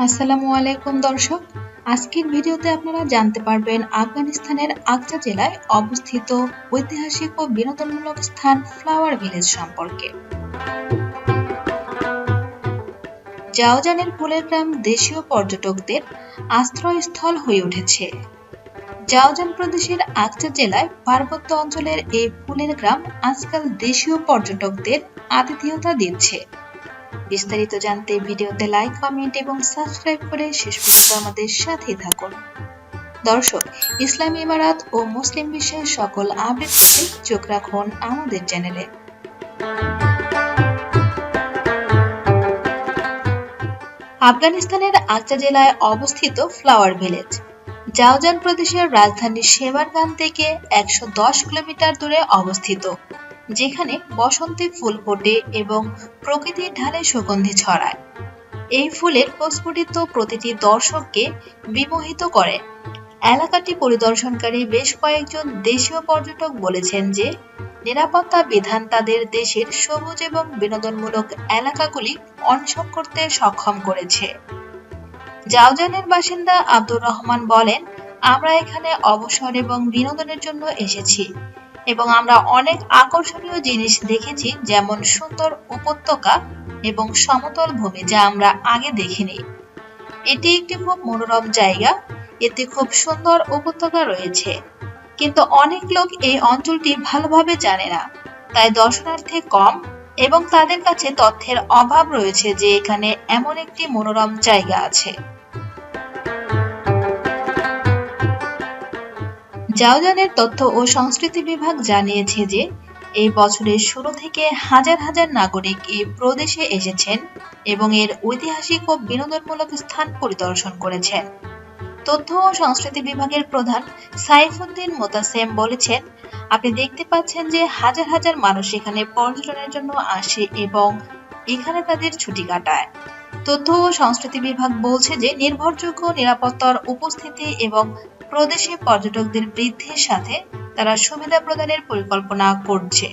আসসালামু আলাইকুম দর্শক, আজকের ভিডিওতে আপনারা জানতে পারবেন আফগানিস্তানের আকচা জেলায় অবস্থিত ঐতিহাসিক ও বিনোদনমূলক স্থান ফ্লাওয়ার ভিলেজ সম্পর্কে। জাওজানের ফুলের গ্রাম দেশীয় পর্যটকদের আশ্রয়স্থল হয়ে উঠেছে। জাওজান প্রদেশের আকচা জেলায় পার্বত্য অঞ্চলের এই ফুলের গ্রাম আজকাল দেশীয় পর্যটকদের আতিথেয়তা দিচ্ছে। বিস্তারিত জানতে ভিডিওতে লাইক, কমেন্ট এবং সাবস্ক্রাইব করে শেষ পর্যন্ত আমাদের সাথেই থাকুন। দর্শক, ইসলামী ইমারাত ও মুসলিম বিশ্বের সকল আপডেট পেতে চোখ রাখুন আমাদের চ্যানেলে। আফগানিস্তানের আকচা জেলায় অবস্থিত ফ্লাওয়ার ভিলেজ জাওজান প্রদেশের রাজধানী শেবারগান থেকে 110 কিলোমিটার দূরে অবস্থিত, যেখানে বসন্তে ফুল ফোটে এবং প্রকৃতির ঢালে সুগন্ধি ছড়ায়। এই ফুলের প্রস্ফুটিত প্রতিটি দর্শককে বিমোহিত করে। এলাকাটি পরিদর্শনকারী বেশ কয়েকজন দেশীয় পর্যটক বলেছেন যে নিরাপত্তা বিধান তাদের দেশের সবুজ এবং বিনোদনমূলক এলাকাগুলি অন্বেষণ করতে সক্ষম করেছে। জাওজানের বাসিন্দা আব্দুর রহমান বলেন, আমরা এখানে অবসর এবং বিনোদনের জন্য এসেছি এবং আমরা অনেক আকর্ষণীয় জিনিস দেখেছি, যেমন সুন্দর উপত্যকা এবং সমতল ভূমি যা আমরা আগে দেখিনি। এটি একটি খুব মনোরম জায়গা, এতে খুব সুন্দর উপত্যকা রয়েছে, কিন্তু অনেক লোক এই অঞ্চলটি ভালোভাবে জানে না, তাই দর্শনার্থী কম এবং তাদের কাছে তথ্যের অভাব রয়েছে যে এখানে এমন একটি মনোরম জায়গা আছে। জাওজানের তথ্য ও সংস্কৃতি বিভাগ জানিয়েছে যে এই বছরের শুরু থেকে হাজার হাজার নাগরিক এই প্রদেশে এসেছেন এবং এর ঐতিহাসিক ও বিনোদনমূলক স্থান পরিদর্শন করেছেন। তথ্য ও সংস্কৃতি বিভাগের প্রধান সাইফুদ্দিন মোতাসেম বলেছেন, আপনি দেখতে পাচ্ছেন যে হাজার হাজার মানুষ এখানে পর্যটনের জন্য আসে এবং এখানে তাদের ছুটি কাটায়। তথ্য ও সংস্কৃতি বিভাগ বলছে যে নির্ভরযোগ্য নিরাপত্তার উপস্থিতি এবং প্রদেশে পর্যটকদের বৃদ্ধির সাথে তারা সুবিধা প্রদানের পরিকল্পনা করছে।